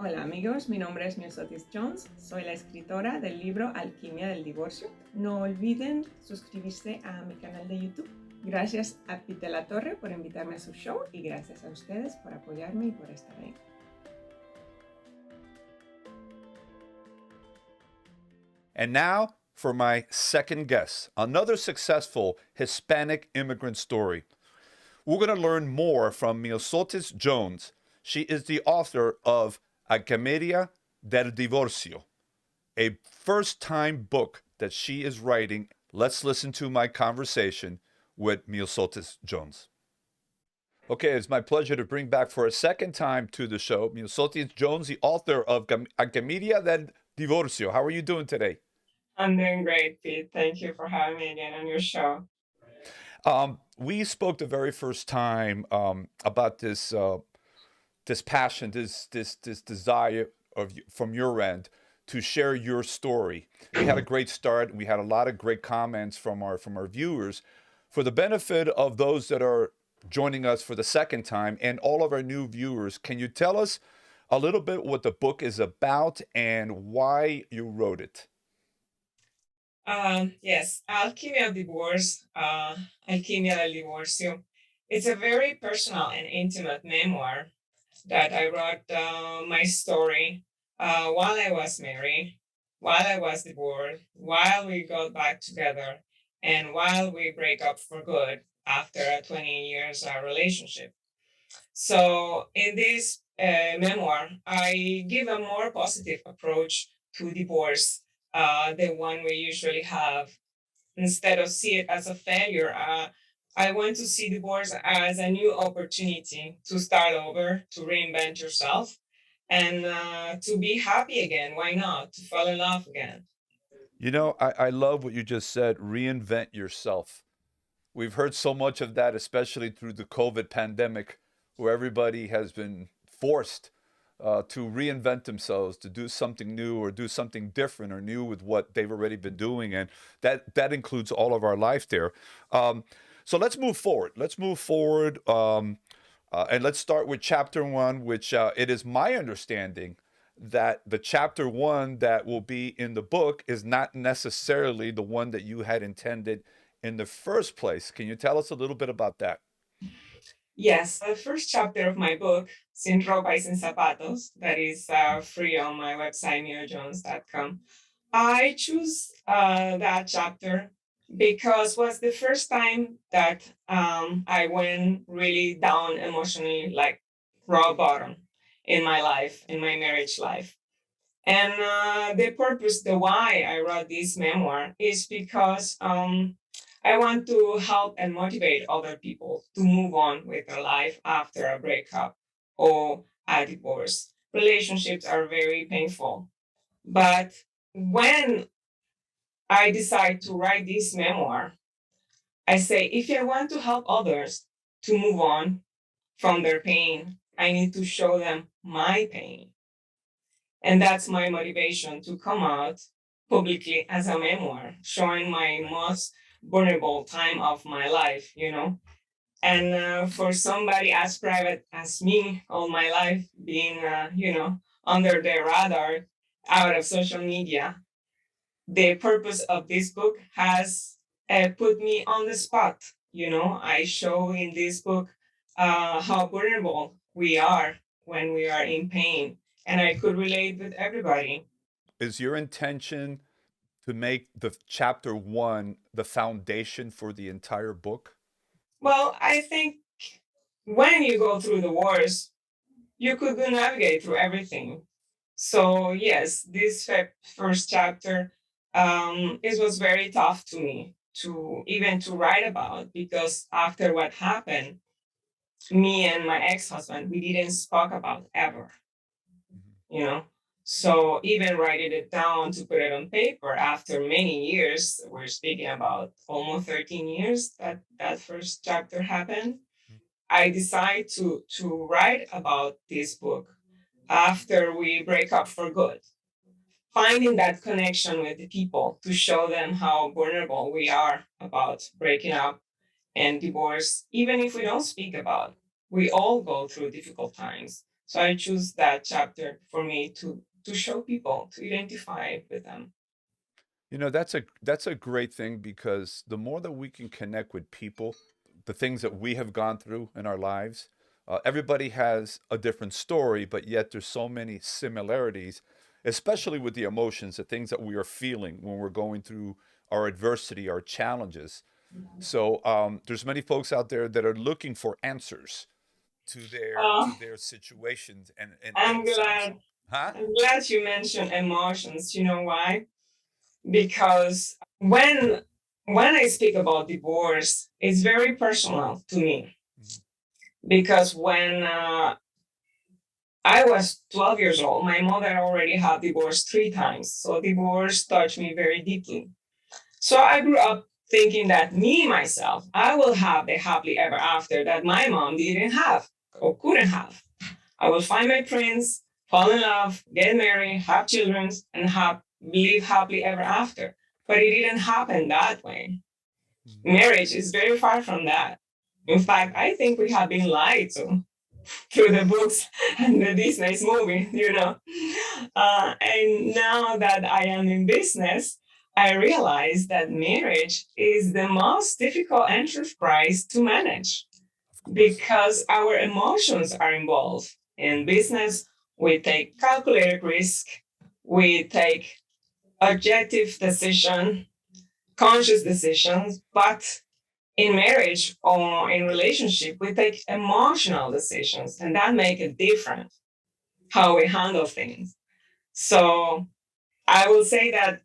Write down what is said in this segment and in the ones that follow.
Hola amigos, mi nombre es Miosotis Jones, soy la escritora del libro Alquimia del Divorcio. No olviden suscribirse a mi canal de YouTube. Gracias a Pete De La Torre por invitarme a su show y gracias a ustedes por apoyarme y por estar ahí. And now for my second guest, another successful Hispanic immigrant story. We're going to learn more from Miosotis Jones. She is the author of Alquimia del Divorcio, a first-time book that she is writing. Let's listen to my conversation with Miosotis Jones. Okay, it's my pleasure to bring back for a second time to the show Miosotis Jones, the author of Alquimia del Divorcio. How are you doing today? I'm doing great, Pete. Thank you for having me again on your show. We spoke the very first time about this this passion, this desire from your end to share your story. We had a great start, and we had a lot of great comments from our viewers. For the benefit of those that are joining us for the second time and all of our new viewers, can you tell us a little bit what the book is about and why you wrote it? Yes, Alquimia del Divorcio, Alquimia del Divorcio. It's a very personal and intimate memoir that I wrote my story while I was married, while I was divorced, while we got back together, and while we break up for good after a 20 years relationship. So in this memoir, I give a more positive approach to divorce, the one we usually have. Instead of see it as a failure, I want to see divorce as a new opportunity to start over, to reinvent yourself, and to be happy again. Why not? To fall in love again. You know, I love what you just said, reinvent yourself. We've heard so much of that, especially through the COVID pandemic, where everybody has been forced to reinvent themselves, to do something new or do something different or new with what they've already been doing, and that includes all of our life there. So let's move forward. And let's start with chapter one, which it is my understanding that the chapter one that will be in the book is not necessarily the one that you had intended in the first place. Can you tell us a little bit about that? Yes, the first chapter of my book, Sin Ropa y Sin Zapatos, that is free on my website, miojones.com. I choose that chapter because was the first time that I went really down emotionally, like rock bottom in my life, in my marriage life. And the purpose, the why I wrote this memoir is because I want to help and motivate other people to move on with their life after a breakup or a divorce. Relationships are very painful. But when I decide to write this memoir, I say if I want to help others to move on from their pain, I need to show them my pain. And that's my motivation to come out publicly as a memoir, showing my most vulnerable time of my life, you know. And for somebody as private as me, all my life being, under the radar, out of social media, the purpose of this book has put me on the spot. You know, I show in this book how vulnerable we are when we are in pain, and I could relate with everybody. Is your intention to make the chapter one the foundation for the entire book? Well, I think when you go through the wars, you could navigate through everything. So yes, this first chapter, it was very tough to me to even to write about because after what happened, me and my ex-husband, we didn't speak about ever, you know. So even writing it down to put it on paper after many years, we're speaking about almost 13 years that that first chapter happened. I decided to write about this book after we break up for good, finding that connection with the people to show them how vulnerable we are about breaking up and divorce, even if we don't speak about. We all go through difficult times. So I choose that chapter for me to show people, to identify with them. You know, that's a great thing because the more that we can connect with people, the things that we have gone through in our lives, everybody has a different story, but yet there's so many similarities, especially with the emotions, the things that we are feeling when we're going through our adversity, our challenges. So there's many folks out there that are looking for answers Uh, to their situations, and I'm it sounds, glad huh? I'm glad you mentioned emotions. You know why? Because when I speak about divorce, it's very personal to me. Mhm. Because when I was 12 years old, my mother already had divorced 3 times. So divorce touched me very deeply. So I grew up thinking that me, myself, I will have the happily ever after that my mom didn't have or couldn't have. I will find my prince, fall in love, get married, have children, and live happily ever after. But it didn't happen that way. Mhm. Marriage is very far from that. In fact, I think we have been lied to through the books and the Disney's movie, you know. And now that I am in business, I realize that marriage is the most difficult enterprise to manage Of course. because our emotions are involved. In business, we take calculated risk, we take objective decision, conscious decisions, but in marriage or in relationship, we take emotional decisions, and that make it different how we handle things. So I will say that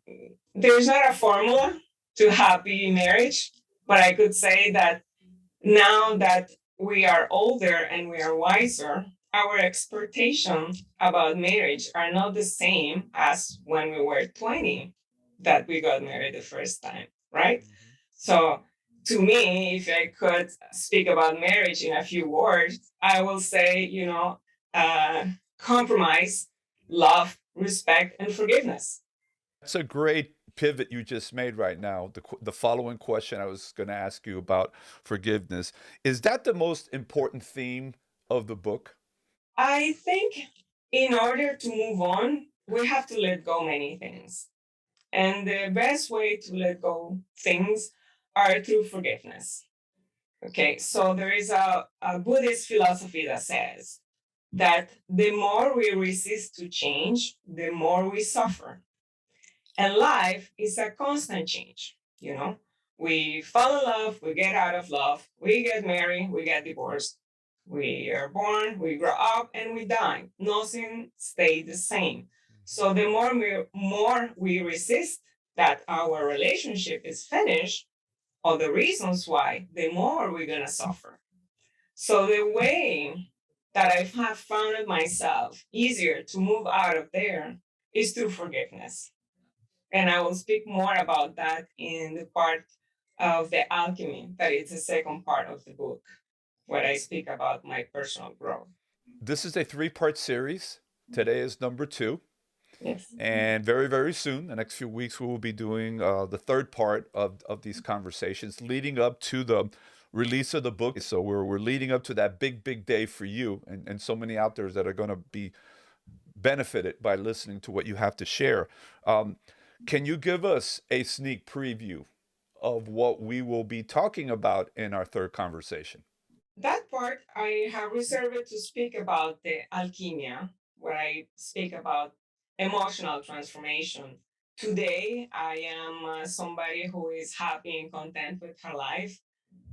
there's not a formula to happy marriage, but I could say that now that we are older and we are wiser, our expectations about marriage are not the same as when we were 20 that we got married the first time, right? Mhm. So, to me, if I could speak about marriage in a few words, I will say, uh, compromise, love, respect, and forgiveness. That's a great pivot you just made right now. The following question I was going to ask you about forgiveness. Is that the most important theme of the book? I think in order to move on, we have to let go many things. And the best way to let go things are through forgiveness. Okay, so there is a Buddhist philosophy that says that the more we resist to change, the more we suffer. And life is a constant change, you know. We fall in love, we get out of love, we get married, we get divorced. We are born, we grow up, and we die. Nothing stays the same. So the more we resist that our relationship is finished, or the reasons why, the more we're gonna suffer. So the way that I have found it myself easier to move out of there is through forgiveness. And I will speak more about that in the part of the alchemy, that is the second part of the book, where I speak about my personal growth. This is a three-part series. Today is number two. Yes. And very, very soon, the next few weeks, we will be doing the third part of these conversations leading up to the release of the book. So we're leading up to that big, big day for you and so many out there that are going to be benefited by listening to what you have to share. Um, can you give us a sneak preview of what we will be talking about in our third conversation? That part I have reserved to speak about the alchemia, where I speak about emotional transformation. Today, I am somebody who is happy and content with her life,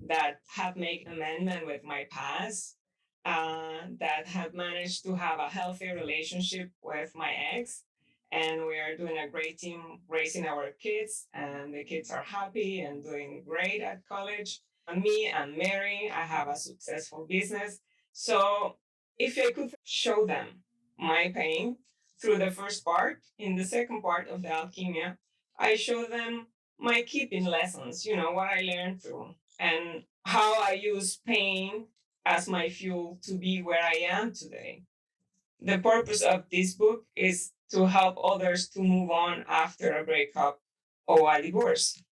that have made amendment with my past, that have managed to have a healthy relationship with my ex. And we are doing a great team raising our kids, and the kids are happy and doing great at college. Me and Mary, I have a successful business. So if I could show them my pain through the first part, in the second part of the alchemia, I show them my keeping lessons, what I learned through, and how I use pain as my fuel to be where I am today. The purpose of this book is to help others to move on after a breakup or a divorce.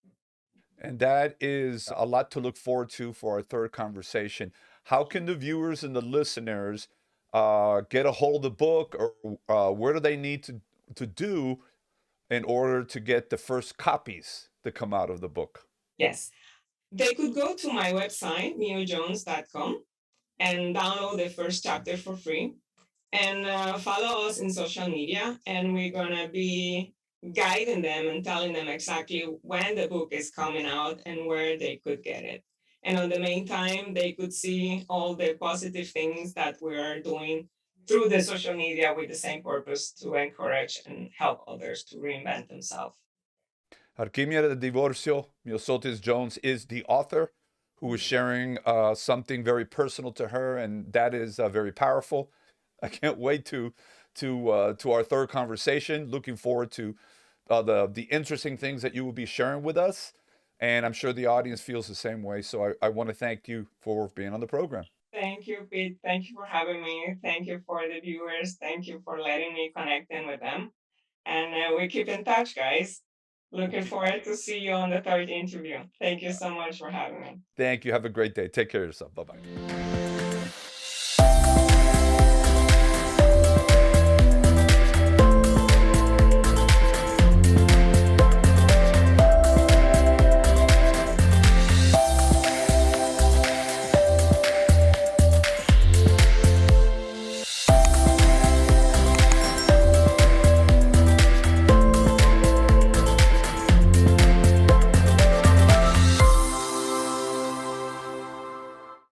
And that is a lot to look forward to for our third conversation. How can the viewers and the listeners get a hold of the book, or where do they need to do in order to get the first copies to come out of the book? Yes. They could go to my website, miojones.com, and download the first chapter for free. And follow us in social media. And we're going to be guiding them and telling them exactly when the book is coming out and where they could get it. And on the meantime, they could see all the positive things that we are doing through the social media with the same purpose to encourage and help others to reinvent themselves. Alquimia del Divorcio, Miosotis Jones is the author who is sharing something very personal to her, and that is very powerful. I can't wait to our third conversation. Looking forward to the interesting things that you will be sharing with us, and I'm sure the audience feels the same way. So I want to thank you for being on the program. Thank you, Pete. Thank you for having me. Thank you for the viewers. Thank you for letting me connect in with them. And we keep in touch, guys. Looking forward to see you on the third interview. Thank you so much for having me. Thank you. Have a great day. Take care of yourself. Bye bye.